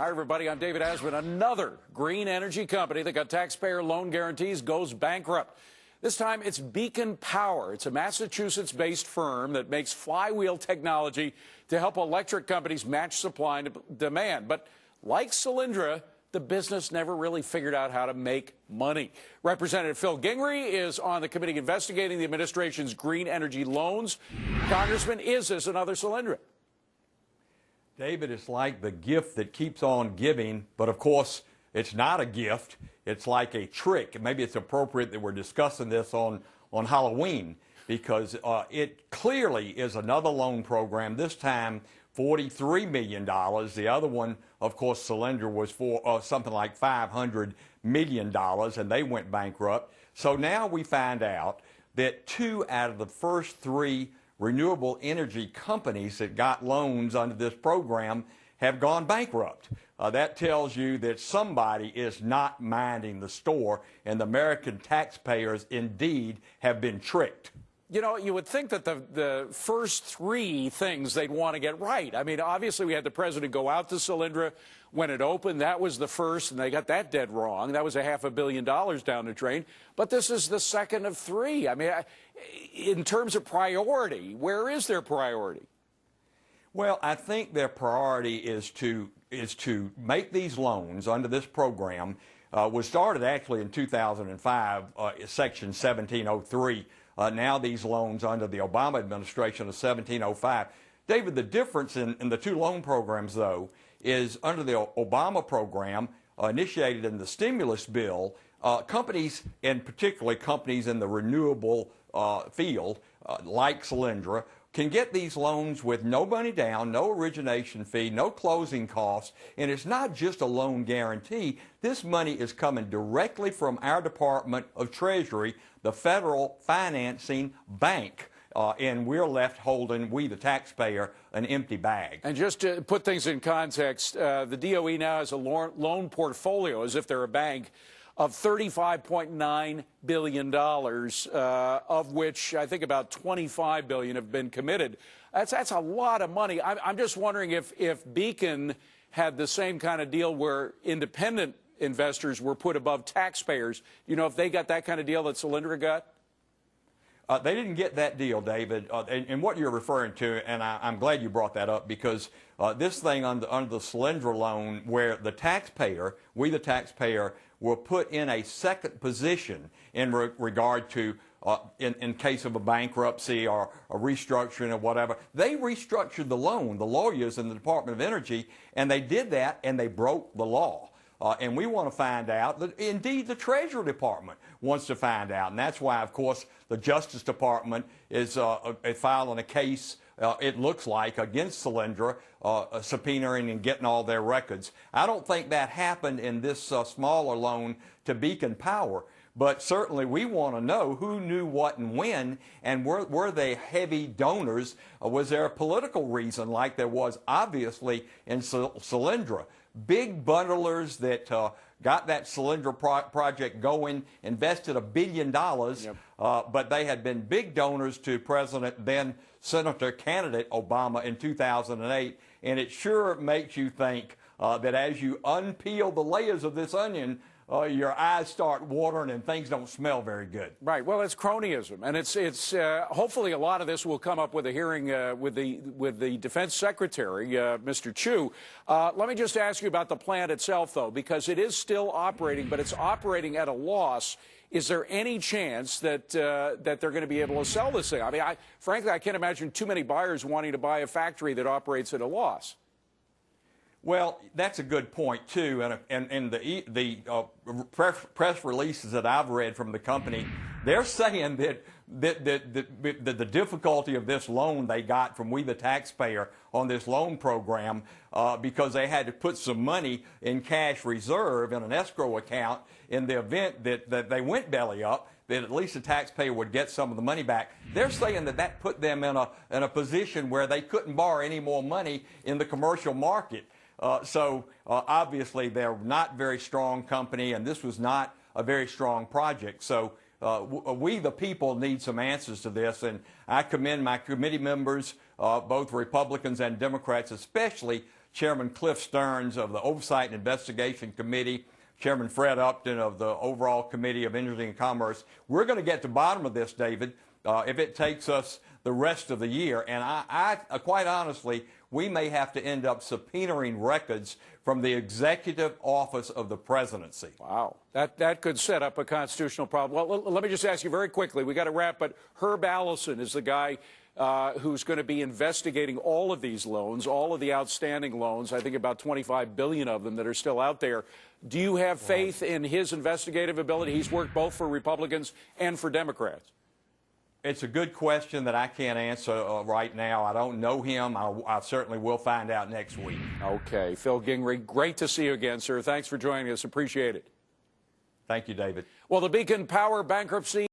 Hi, everybody. I'm David Asman. Another green energy company that got taxpayer loan guarantees goes bankrupt. This time, it's Beacon Power. It's a Massachusetts-based firm that makes flywheel technology to help electric companies match supply and demand. But like Solyndra, the business never really figured out how to make money. Representative Phil Gingrey is on the committee investigating the administration's green energy loans. Congressman, is this another Solyndra? David, it's like the gift that keeps on giving, but of course, it's not a gift. It's like a trick. Maybe it's appropriate that we're discussing this on Halloween, because it clearly is another loan program, this time $43 million. The other one, of course, Solyndra, was for something like $500 million, and they went bankrupt. So now we find out that 2 out of the first 3 renewable energy companies that got loans under this program have gone bankrupt. That tells you that somebody is not minding the store, and the American taxpayers indeed have been tricked. You know, you would think that the first 3 things they'd want to get right. I mean, obviously, we had the president go out to Solyndra when it opened. That was the first, and they got that dead wrong. That was $500 million down the drain. But this is the second of 3. I mean, in terms of priority, where is their priority? Well, I think their priority is to make these loans under this program. Was started actually in 2005, Section 1703. Now these loans under the Obama administration of 1705. David, the difference in the 2 loan programs, though, is under the Obama program, initiated in the stimulus bill, companies, and particularly companies in the renewable field, like Solyndra, can get these loans with no money down, no origination fee, no closing costs, and it's not just a loan guarantee. This money is coming directly from our Department of Treasury, the federal financing bank, and we're left holding, we the taxpayer, an empty bag. And just to put things in context, the DOE now has a loan portfolio, as if they're a bank, of $35.9 billion, of which I think about $25 billion have been committed. That's a lot of money. I'm just wondering if Beacon had the same kind of deal where independent investors were put above taxpayers. You know, if they got that kind of deal that Solyndra got? They didn't get that deal, David. And what you're referring to, and I'm glad you brought that up, because this thing under the Solyndra loan, where the taxpayer, we the taxpayer, were put in a second position in regard to, in case of a bankruptcy or a restructuring or whatever. They restructured the loan, the lawyers in the Department of Energy, and they did that, and they broke the law. And we want to find out that, indeed, the Treasury Department wants to find out. And that's why, of course, the Justice Department is filing a case, it looks like, against Solyndra, subpoenaing and getting all their records. I don't think that happened in this smaller loan to Beacon Power. But certainly we want to know who knew what and when, and were they heavy donors? Was there a political reason, like there was obviously in Solyndra? Big bundlers that got that Solyndra project going, invested $1 billion, yep. But they had been big donors to President, then Senator candidate Obama in 2008, and it sure makes you think that as you unpeel the layers of this onion, your eyes start watering and things don't smell very good. Right. Well, it's cronyism, and it's hopefully a lot of this will come up with a hearing with the Defense Secretary, Mr. Chu. Let me just ask you about the plant itself, though, because it is still operating, but it's operating at a loss. Is there any chance that that they're going to be able to sell this thing? I mean, frankly, I can't imagine too many buyers wanting to buy a factory that operates at a loss. Well, that's a good point, too, and the press releases that I've read from the company, they're saying that the difficulty of this loan they got from we the taxpayer on this loan program, because they had to put some money in cash reserve in an escrow account in the event that they went belly up, that at least the taxpayer would get some of the money back. They're saying that put them in a position where they couldn't borrow any more money in the commercial market. So obviously they're not a very strong company, and this was not a very strong project. So we the people need some answers to this, and I commend my committee members, both Republicans and Democrats especially, Chairman Cliff Stearns of the Oversight and Investigation Committee, Chairman Fred Upton of the overall Committee of Industry and Commerce. We're going to get to the bottom of this, David, if it takes us the rest of the year. And I quite honestly, we may have to end up subpoenaing records from the executive office of the presidency. Wow. That could set up a constitutional problem. Well, let me just ask you very quickly. We got to wrap, but Herb Allison is the guy who's going to be investigating all of these loans, all of the outstanding loans, I think about 25 billion of them that are still out there. Do you have faith in his investigative ability? He's worked both for Republicans and for Democrats. It's a good question that I can't answer right now. I don't know him. I certainly will find out next week. Okay. Phil Gingrey, great to see you again, sir. Thanks for joining us. Appreciate it. Thank you, David. Well, the Beacon Power bankruptcy